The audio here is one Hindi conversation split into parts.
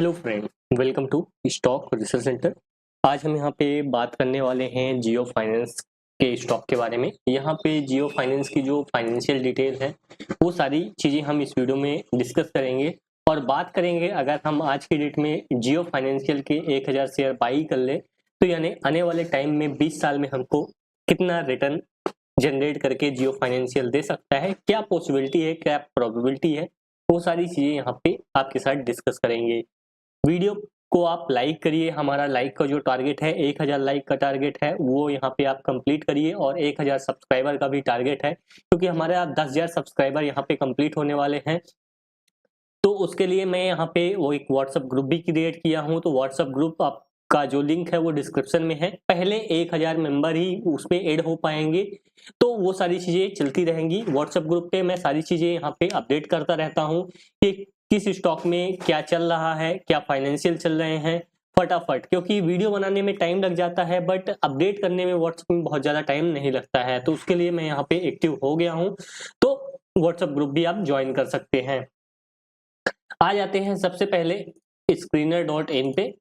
Hello friend, welcome to stock research centre. आज हम यहाँ पे बात करने वाले हैं जियो फाइनेंस के स्टॉक के बारे में। यहाँ पे जियो फाइनेंस की जो फाइनेंशियल डिटेल है वो सारी चीज़ें हम इस वीडियो में डिस्कस करेंगे और बात करेंगे अगर हम आज की डेट में जियो फाइनेंशियल के 1000 शेयर बाई कर ले तो यानी आने वाले टाइम में 20 साल में हमको कितना रिटर्न जनरेट करके जियो फाइनेंशियल दे सकता है, क्या पॉसिबिलिटी है, क्या प्रोबेबिलिटी है, वो सारी चीज़ें यहाँ पे आपके साथ डिस्कस करेंगे। वीडियो को आप लाइक करिए। हमारा लाइक का जो टारगेट है 1000 लाइक का टारगेट है वो यहाँ पे आप कंप्लीट करिए और 1000 सब्सक्राइबर का भी टारगेट है क्योंकि हमारे 10,000 सब्सक्राइबर यहाँ पे कंप्लीट होने वाले हैं। तो उसके लिए मैं यहाँ पे वो एक व्हाट्सएप ग्रुप भी क्रिएट किया हूँ। तो व्हाट्सएप ग्रुप आपका जो लिंक है वो डिस्क्रिप्शन में है। पहले 1000 मेंबर ही उसमें ऐड हो पाएंगे, तो वो सारी चीजें चलती रहेंगी। व्हाट्सएप ग्रुप पे मैं सारी चीजें यहाँ पे अपडेट करता रहता हूँ कि किस स्टॉक में क्या चल रहा है, क्या फाइनेंशियल चल रहे हैं फटाफट, क्योंकि वीडियो बनाने में टाइम लग जाता है बट अपडेट करने में व्हाट्सएप में बहुत ज्यादा टाइम नहीं लगता है। तो उसके लिए मैं यहाँ पे एक्टिव हो गया हूँ, तो व्हाट्सएप ग्रुप भी आप ज्वाइन कर सकते हैं। आ जाते हैं सबसे पहले screener.in पे।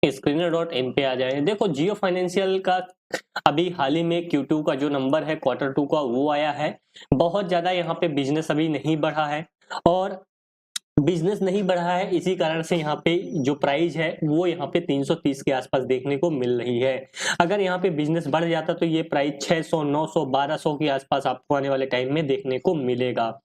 screener.in पे आ जाए। देखो जियो फाइनेंशियल का अभी हाल ही में Q2 का जो नंबर है Q2 का वो आया है। बहुत ज्यादा यहाँ पे बिजनेस अभी नहीं बढ़ा है और बिजनेस नहीं बढ़ा है, इसी कारण से यहाँ पे जो प्राइस है वो यहाँ पे 330 के आसपास देखने को मिल रही है। अगर यहाँ पे बिजनेस बढ़ जाता तो ये प्राइस 600, 900, 1200 के आसपास आपको आने वाले टाइम में देखने को मिलेगा।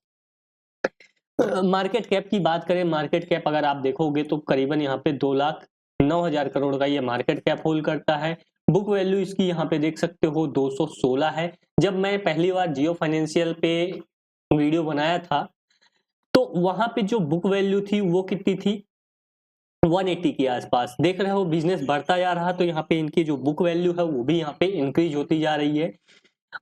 मार्केट कैप की बात करें, मार्केट कैप अगर आप देखोगे तो करीबन यहाँ पे 2,09,000 करोड़ का ये मार्केट कैप होल्ड करता है। बुक वैल्यू इसकी यहाँ पे देख सकते हो 216 है। जब मैं पहली बार जियो फाइनेंशियल पे वीडियो बनाया था तो वहां पे जो बुक वैल्यू थी वो कितनी थी, 180 के आसपास। देख रहे हो बिजनेस बढ़ता जा रहा, तो यहाँ पे इनकी जो बुक वैल्यू है वो भी यहाँ पे इंक्रीज होती जा रही है।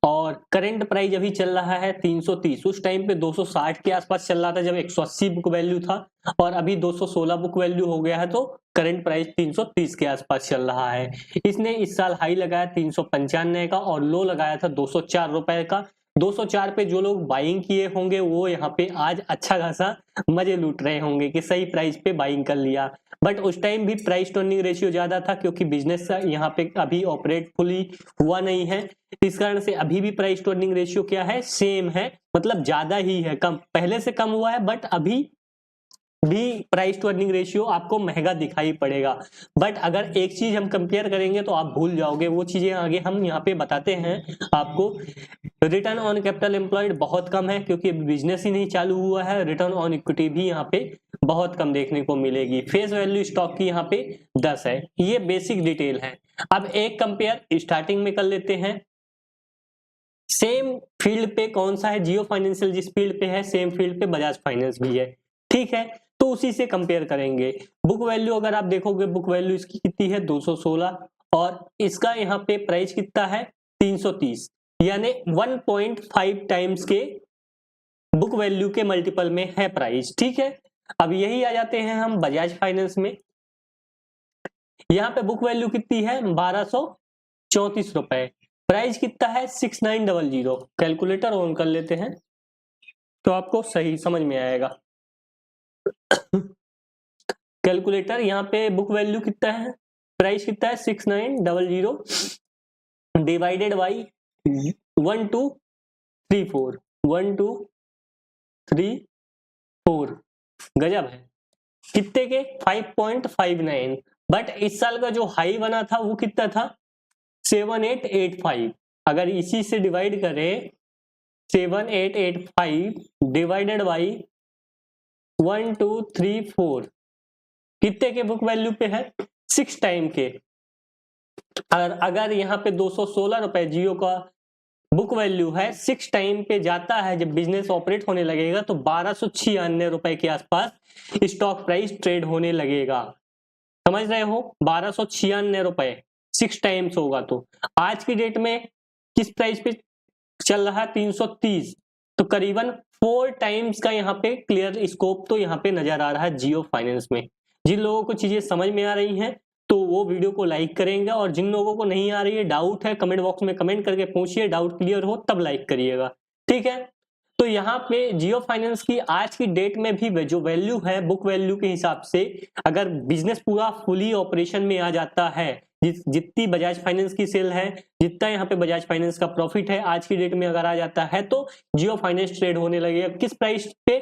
और करंट प्राइस अभी चल रहा है 330। उस टाइम पे 260 के आसपास चल रहा था जब 180 बुक वैल्यू था, और अभी 216 बुक वैल्यू हो गया है, तो करंट प्राइस 330 के आसपास चल रहा है। इसने इस साल हाई लगाया 395 का और लो लगाया था 204 रुपए का। 204 पे जो लोग बाइंग किए होंगे वो यहाँ पे आज अच्छा खासा मजे लूट रहे होंगे कि सही प्राइस पे बाइंग कर लिया। बट उस टाइम भी प्राइस टू अर्निंग रेशियो ज्यादा था क्योंकि बिजनेस यहाँ पे अभी ऑपरेट फुली हुआ नहीं है। इस कारण से अभी भी प्राइस टू अर्निंग रेशियो क्या है, सेम है, मतलब ज्यादा ही है, कम पहले से कम हुआ है बट अभी भी प्राइस टू अर्निंग रेशियो आपको महंगा दिखाई पड़ेगा। बट अगर एक चीज हम कंपेयर करेंगे तो आप भूल जाओगे, वो चीजें आगे हम यहाँ पे बताते हैं आपको। रिटर्न ऑन कैपिटल एम्प्लॉयड बहुत कम है क्योंकि बिजनेस ही नहीं चालू हुआ है। रिटर्न ऑन इक्विटी भी यहाँ पे बहुत कम देखने को मिलेगी। फेस वैल्यू स्टॉक की यहाँ पे 10 है। ये बेसिक डिटेल है। अब एक कंपेयर स्टार्टिंग में कर लेते हैं। सेम फील्ड पे कौन सा है, जियो फाइनेंशियल जिस फील्ड पे है सेम फील्ड पे बजाज फाइनेंस भी है, ठीक है, तो उसी से कंपेयर करेंगे। बुक वैल्यू अगर आप देखोगे, बुक वैल्यू इसकी कितनी है 216 और इसका यहाँ पे प्राइस कितना है 330, यानी 1.5 टाइम्स के बुक वैल्यू के मल्टीपल में है प्राइस, ठीक है। अब यही आ जाते हैं हम बजाज फाइनेंस में। यहाँ पे बुक वैल्यू कितनी है 1234 रुपए, प्राइस कितना है 6900। कैलकुलेटर ऑन कर लेते हैं तो आपको सही समझ में आएगा। कैलकुलेटर यहाँ पे बुक वैल्यू कितना है, प्राइस कितना है 6900 डिवाइडेड बाई 1234, 1234, गजब है। कितने के 5.59। बट इस साल का जो हाई बना था वो कितना था 7885। अगर इसी से डिवाइड करें 7885 डिवाइडेड बाई 1234, कितने के बुक वैल्यू पे है 6 टाइम के। अगर यहाँ पे 216 रुपए जियो का बुक वैल्यू है, 6 टाइम पे जाता है, जब बिजनेस ऑपरेट होने लगेगा तो 1296 रुपए के आसपास स्टॉक प्राइस ट्रेड होने लगेगा। समझ रहे हो, 1296 रुपए 6 टाइम्स होगा। तो आज की डेट में किस प्राइस पे चल रहा है 330, तो करीबन 4 टाइम्स का यहाँ पे क्लियर स्कोप तो यहाँ पे नजर आ रहा है जियो फाइनेंस में। जिन लोगों को चीजें समझ में आ रही हैं तो वो वीडियो को लाइक करेंगे, और जिन लोगों को नहीं आ रही है, डाउट है, कमेंट बॉक्स में कमेंट करके पूछिए, डाउट क्लियर हो तब लाइक करिएगा, ठीक है। तो यहाँ पे जियो फाइनेंस की आज की डेट में भी जो वैल्यू है बुक वैल्यू के हिसाब से, अगर बिजनेस पूरा फुली ऑपरेशन में आ जाता है, जितनी बजाज फाइनेंस की सेल है, जितना यहाँ पे बजाज फाइनेंस का प्रॉफिट है आज की डेट में अगर आ जाता है, तो जियो फाइनेंस ट्रेड होने लगेगा किस प्राइस पे?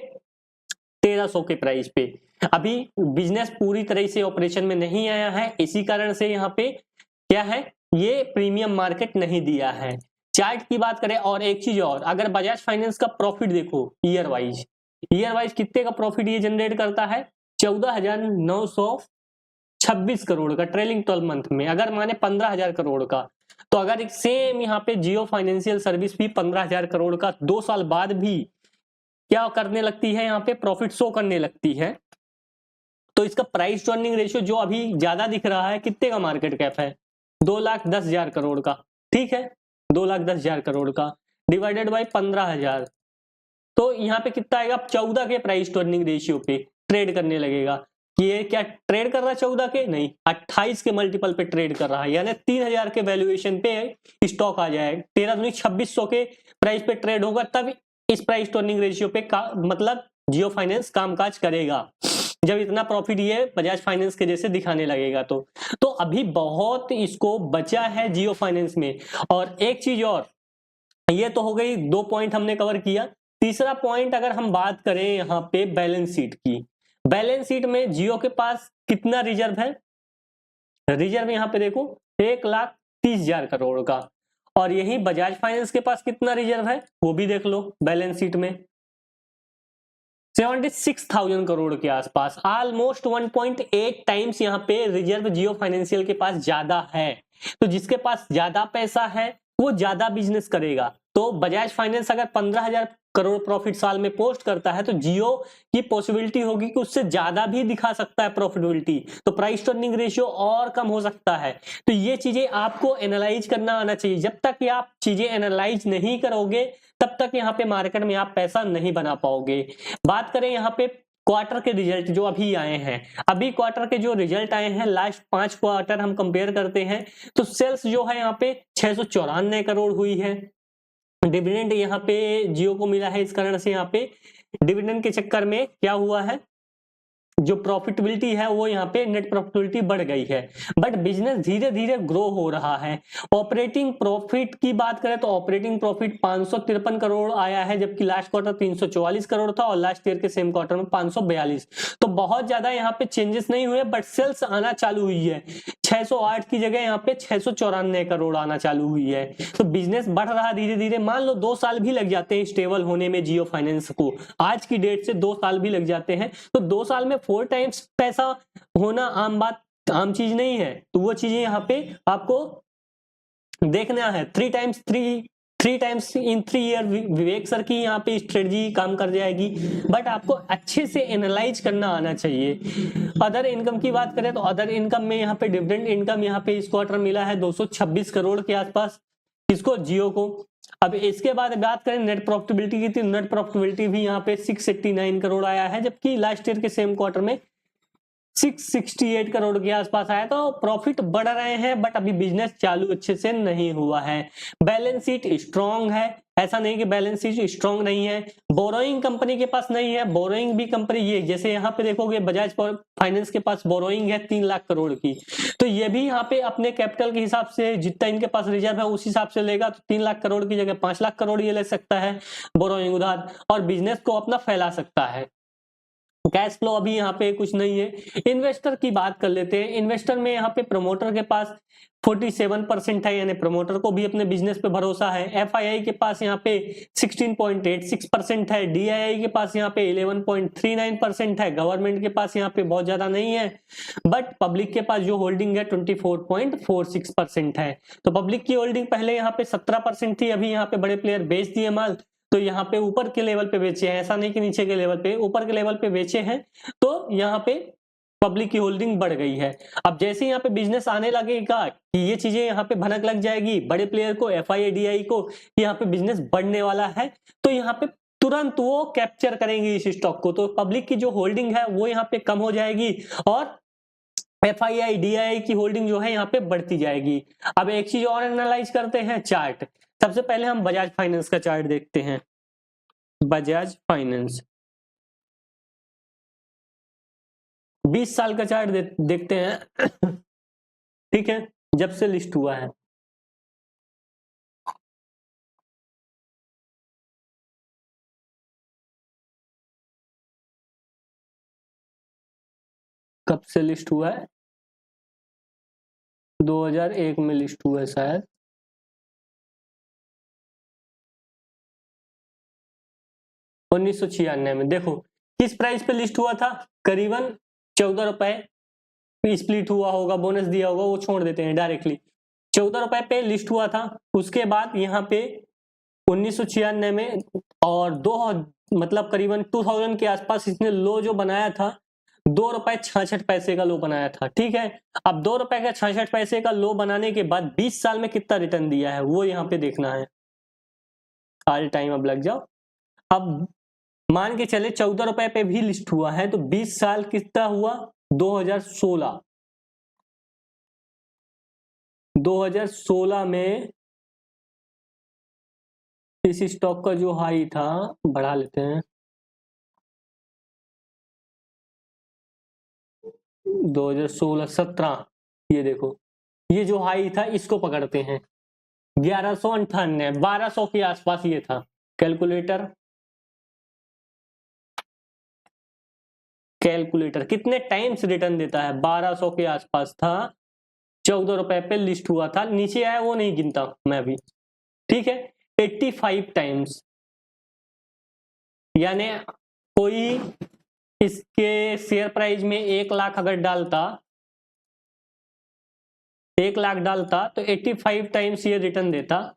1300 के प्राइस पे। अभी बिजनेस पूरी तरह से ऑपरेशन में नहीं आया है, इसी कारण से यहाँ पे क्या है, ये प्रीमियम मार्केट नहीं दिया है। चार्ट की बात करें, और एक चीज और, अगर बजाज फाइनेंस का प्रॉफिट देखो ईयर वाइज कितने का प्रॉफिट ये जनरेट करता है? 14,926 करोड़ का ट्रेलिंग 12 मंथ में। अगर माने 15,000 करोड़ का, तो अगर एक सेम यहाँ पे जियो फाइनेंशियल सर्विस भी 15,000 करोड़ का 2 साल बाद भी क्या करने लगती है, यहाँ पे प्रॉफिट शो करने लगती है, तो इसका प्राइस टू अर्निंग रेशियो जो अभी ज्यादा दिख रहा है, कितने का मार्केट कैप है? 2,10,000 करोड़ का। ठीक है, 2,10,000 करोड़ का डिवाइडेड बाई 15,000, तो यहाँ पे कितना आएगा? 14 के प्राइस टू अर्निंग रेशियो पे ट्रेड करने लगेगा। कि ये क्या ट्रेड कर रहा है 14 के? नहीं, 28 के मल्टीपल पे ट्रेड कर रहा है, यानी 3,000 के वैल्यूएशन पे स्टॉक आ जाएगा। 13,2600 के प्राइस पे ट्रेड होगा, तब इस प्राइस टू अर्निंग रेशियो पे मतलब जियो फाइनेंस कामकाज करेगा, जब इतना प्रॉफिट ये बजाज फाइनेंस के जैसे दिखाने लगेगा। तो अभी बहुत इसको बचा है जियो फाइनेंस में। और एक चीज और, ये तो हो गई 2 पॉइंट हमने कवर किया। तीसरा पॉइंट अगर हम बात करें यहाँ पे बैलेंस शीट की, बैलेंस शीट में जियो के पास कितना रिजर्व है? रिजर्व यहाँ पे देखो 1,30,000 करोड़ का। और यही बजाज फाइनेंस के पास कितना रिजर्व है वो भी देख लो बैलेंस शीट में, 76,000 करोड़ के आसपास। ऑलमोस्ट 1.8 टाइम्स यहाँ पे रिजर्व जियो फाइनेंशियल के पास ज्यादा है। तो जिसके पास ज्यादा पैसा है वो ज्यादा बिजनेस करेगा। तो बजाज फाइनेंस अगर 15,000 करोड़ प्रॉफिट साल में पोस्ट करता है, तो जियो की पॉसिबिलिटी होगी कि उससे ज्यादा भी दिखा सकता है प्रॉफिटेबिलिटी, तो प्राइस टू अर्निंग रेशियो और कम हो सकता है। तो ये चीजें आपको एनालाइज करना आना चाहिए। जब तक आप चीजें एनालाइज नहीं करोगे, तब तक यहाँ पे मार्केट में आप पैसा नहीं बना पाओगे। बात करें यहाँ पे क्वार्टर के रिजल्ट जो अभी आए हैं, अभी क्वार्टर के जो रिजल्ट आए हैं, लास्ट 5 क्वार्टर हम कंपेयर करते हैं, तो सेल्स जो है यहाँ पे 694 करोड़ हुई है। डिविडेंड यहाँ पे जियो को मिला है, इस कारण से यहाँ पे डिविडेंड के चक्कर में क्या हुआ है, जो प्रॉफिटेबिलिटी है वो यहाँ पे नेट प्रॉफिटेबिलिटी बढ़ गई है। बट बिजनेस धीरे धीरे ग्रो हो रहा है। ऑपरेटिंग प्रॉफिट की बात करें तो ऑपरेटिंग प्रॉफिट 553 करोड़ आया है, जबकि लास्ट क्वार्टर 344 करोड़ था और लास्ट ईयर के सेम क्वार्टर में 542। तो बहुत ज्यादा यहाँ पे चेंजेस नहीं हुए, बट सेल्स आना चालू हुई है। 608 की जगह यहाँ पे 694 करोड़ आना चालू हुई है। तो बिजनेस बढ़ रहा धीरे धीरे। मान लो 2 साल भी लग जाते हैं स्टेबल होने में जियो फाइनेंस को, आज की डेट से 2 साल भी लग जाते हैं, तो 2 साल में 4 टाइम्स पैसा होना आम बात, आम चीज नहीं है। तो वो चीजें यहाँ पे आपको देखना है। 3 times in 3 year Vivek sir की यहाँ पे स्ट्रेटजी काम कर जाएगी, बट आपको अच्छे से एनालाइज करना आना चाहिए। अदर इनकम की बात करें तो अदर इनकम में यहाँ पे डिविडेंड इनकम यहाँ पे इस क्वार्टर मिला है 226 करोड़ के आसपास, इसको जियो को। अब इसके बाद बात करें नेट प्रॉफिटेबिलिटी की, तो नेट प्रॉफिटेबिलिटी भी यहाँ पे 689 करोड़ आया है, जबकि लास्ट ईयर के सेम क्वार्टर में 668 करोड़ के आसपास आया। तो प्रॉफिट बढ़ रहे हैं, बट अभी बिजनेस चालू अच्छे से नहीं हुआ है। बैलेंस शीट स्ट्रांग है, ऐसा नहीं कि बैलेंस शीट स्ट्रांग नहीं है। बोरोइंग कंपनी के पास नहीं है, बोरोइंग भी कंपनी ये जैसे यहाँ पे देखोगे बजाज फाइनेंस के पास बोरोइंग है 3 लाख करोड़ की, तो ये भी यहाँ पे अपने कैपिटल के हिसाब से जितना इनके पास रिजर्व है उस हिसाब से लेगा, तो 3 लाख करोड़ की जगह 5 लाख करोड़ ये ले सकता है बोरोइंग उधार, और बिजनेस को अपना फैला सकता है। कैश फ्लो अभी यहाँ पे कुछ नहीं है। इन्वेस्टर की बात कर लेते हैं। इन्वेस्टर में यहाँ पे प्रमोटर के पास 47% है, यानी प्रमोटर को भी अपने बिजनेस पे भरोसा है। एफआईआई के पास यहाँ पे 16.86% है, डीआईआई के पास यहाँ पे 11.39% है, गवर्नमेंट के पास यहाँ पे बहुत ज्यादा नहीं है, बट पब्लिक के पास जो होल्डिंग है 24.46% है। तो पब्लिक की होल्डिंग पहले यहाँ पे 17% थी, अभी यहाँ पे बड़े प्लेयर बेच दिए माल, तो यहाँ पे ऊपर के लेवल पे बेचे हैं, ऐसा नहीं कि नीचे के लेवल पे, ऊपर के लेवल पे बेचे हैं, तो यहाँ पे पब्लिक की होल्डिंग बढ़ गई है। अब जैसे यहाँ पे बिजनेस आने लगेगा कि ये चीजें यहाँ पे भनक लग जाएगी बड़े प्लेयर को, एफआईआई को, यहाँ पे बिजनेस बढ़ने वाला है, तो यहाँ पे तुरंत वो कैप्चर करेंगे इस स्टॉक को। तो पब्लिक की जो होल्डिंग है वो यहाँ पे कम हो जाएगी और एफआईआई डीआईआई की होल्डिंग जो है यहाँ पे बढ़ती जाएगी। अब एक चीज और एनालाइज करते हैं, चार्ट। सबसे पहले हम बजाज फाइनेंस का चार्ट देखते हैं। बजाज फाइनेंस 20 साल का चार्ट देखते हैं। ठीक है, जब से लिस्ट हुआ है। कब से लिस्ट हुआ है? 2001 में लिस्ट हुआ है शायद। 1996 में। देखो किस प्राइस पे लिस्ट हुआ था, करीबन 14 रुपए। स्प्लिट हुआ होगा, बोनस दिया होगा, वो छोड़ देते हैं डायरेक्टली। 14 रुपए पे लिस्ट हुआ था। उसके बाद यहाँ पे 1996 में और मतलब करीबन 2000 के आसपास इसने लो जो बनाया था, 2 रुपए 66 पैसे का लो बनाया था। ठीक है, अब 2 रुपए का 66 पैसे का लो बनाने के बाद 20 साल में कितना रिटर्न दिया है वो यहाँ पे देखना है। ऑल टाइम अब लग जाओ। अब मान के चले 14 रुपए पे भी लिस्ट हुआ है, तो 20 साल कितना हुआ? 2016। 2016 में इस स्टॉक का जो हाई था, बढ़ा लेते हैं, 2016-17, ये देखो, ये जो हाई था इसको पकड़ते हैं 1198, 1200 के आसपास ये था। कैलकुलेटर कितने टाइम्स रिटर्न देता है? 1200 के आसपास था, 14 रुपए पे लिस्ट हुआ था, नीचे आया वो नहीं गिनता मैं अभी। ठीक है, 85 टाइम्स। यानी कोई इसके शेयर प्राइस में 1 लाख अगर डालता, 1 लाख डालता तो 85 टाइम्स ये रिटर्न देता,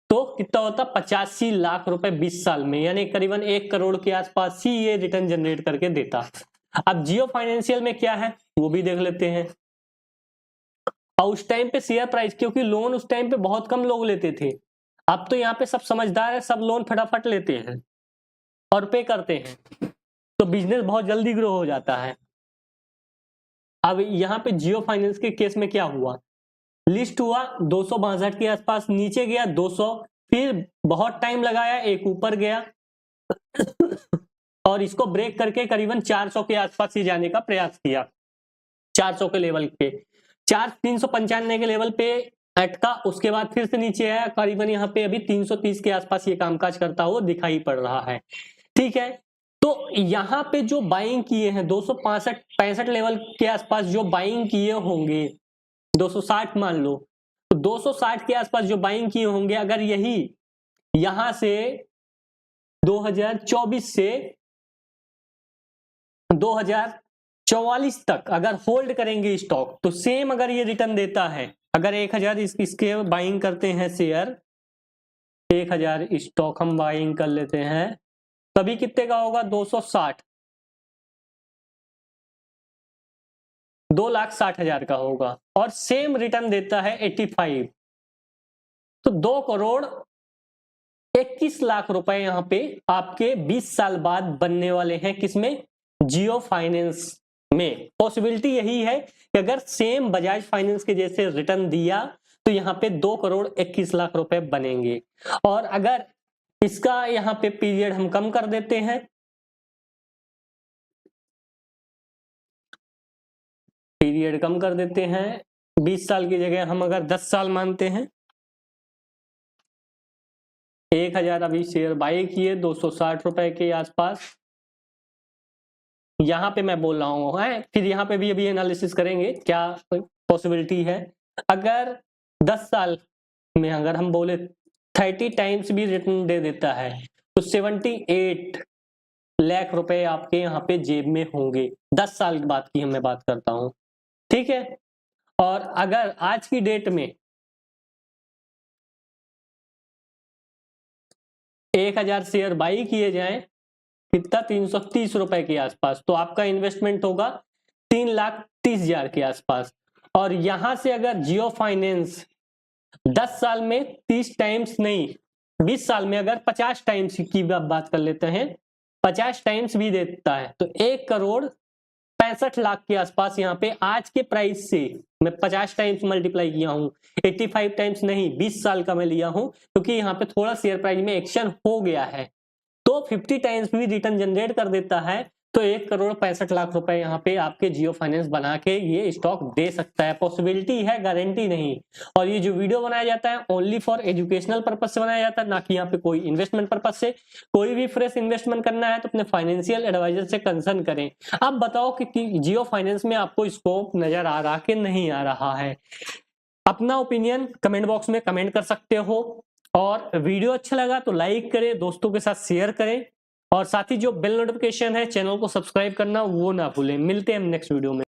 तो कितना होता? 85 लाख रुपए 20 साल में, यानी करीबन 1 करोड़ के आसपास ही ये रिटर्न जनरेट करके देता। अब जियो फाइनेंशियल में क्या है वो भी देख लेते हैं। और उस टाइम पे शेयर प्राइस, क्योंकि लोन उस टाइम पे बहुत कम लोग लेते थे, अब तो यहाँ पे सब समझदार है, सब लोन फटाफट लेते हैं और पे करते हैं, तो बिजनेस बहुत जल्दी ग्रो हो जाता है। अब यहाँ पे जियो फाइनेंस के केस में क्या हुआ, लिस्ट हुआ 262 के आसपास, नीचे गया 200, फिर बहुत टाइम लगाया, एक ऊपर गया और इसको ब्रेक करके करीबन 400 के आसपास ही जाने का प्रयास किया। 400 के लेवल पे 395 के लेवल पे अटका, उसके बाद फिर से नीचे आया, करीबन यहाँ पे अभी 330 के आसपास ये कामकाज करता हुआ दिखाई पड़ रहा है। ठीक है, तो यहाँ पे जो बाइंग किए हैं 265 लेवल के आसपास जो बाइंग किए होंगे, 260 मान लो, तो 260 के आसपास जो बाइंग किए होंगे, अगर यही यहां से 2024 से 2044 तक अगर होल्ड करेंगे स्टॉक, तो सेम अगर ये रिटर्न देता है, अगर 1000 इसके बाइंग करते हैं शेयर, 1000 स्टॉक हम बाइंग कर लेते हैं, तभी कितने का होगा? 260, 2,60,000 का होगा, और सेम रिटर्न देता है 85, तो 2 करोड़ 21 लाख रुपए यहाँ पे आपके 20 साल बाद बनने वाले हैं। किसमें? जियो फाइनेंस में। पॉसिबिलिटी यही है कि अगर सेम बजाज फाइनेंस के जैसे रिटर्न दिया तो यहाँ पे 2 करोड़ 21 लाख रुपए बनेंगे। और अगर इसका यहाँ पे पीरियड हम कम कर देते हैं, पीरियड कम कर देते हैं, 20 साल की जगह हम अगर 10 साल मानते हैं, 1000 अभी शेयर बाई किए 260 रुपए के आसपास, यहां पे मैं बोल रहा हूं है, फिर यहाँ पे भी अभी एनालिसिस करेंगे क्या पॉसिबिलिटी है। अगर 10 साल में अगर हम बोले 30 टाइम्स भी रिटर्न दे देता है, तो 78 लाख रुपए आपके यहाँ पे जेब में होंगे। 10 साल की बात की मैं बात करता हूं, ठीक है। और अगर आज की डेट में 1000 शेयर बाई किए जाएं, कितना? 330 रुपए के आसपास, तो आपका इन्वेस्टमेंट होगा 3,30,000 के आसपास। और यहां से अगर जियो फाइनेंस 10 साल में 30 टाइम्स नहीं, 20 साल में अगर 50 टाइम्स की बात कर लेते हैं, 50 टाइम्स भी देता है, तो 1 करोड़ 65 लाख के आसपास यहाँ पे आज के प्राइस से मैं 50 टाइम्स मल्टीप्लाई किया हूं, 85 टाइम्स नहीं, 20 साल का मैं लिया हूं, क्योंकि यहाँ पे थोड़ा शेयर प्राइस में एक्शन हो गया है। तो 50 टाइम्स भी रिटर्न जनरेट कर देता है, तो 1,65,00,000 रुपए यहाँ पे आपके जियो फाइनेंस बना के ये स्टॉक दे सकता है। पॉसिबिलिटी है, गारंटी नहीं। और ये जो वीडियो बनाया जाता है ओनली फॉर एजुकेशनल पर्पज से बनाया जाता है, ना कि यहाँ पे कोई इन्वेस्टमेंट पर्पज से। कोई भी फ्रेश इन्वेस्टमेंट करना है तो अपने फाइनेंशियल एडवाइजर से कंसर्न करें। आप बताओ कि जियो फाइनेंस में आपको स्कोप नजर आ रहा कि नहीं आ रहा है? अपना ओपिनियन कमेंट बॉक्स में कमेंट कर सकते हो। और वीडियो अच्छा लगा तो लाइक करें, दोस्तों के साथ शेयर करें, और साथ ही जो बेल नोटिफिकेशन है चैनल को सब्सक्राइब करना वो ना भूलें। मिलते हैं हम नेक्स्ट वीडियो में।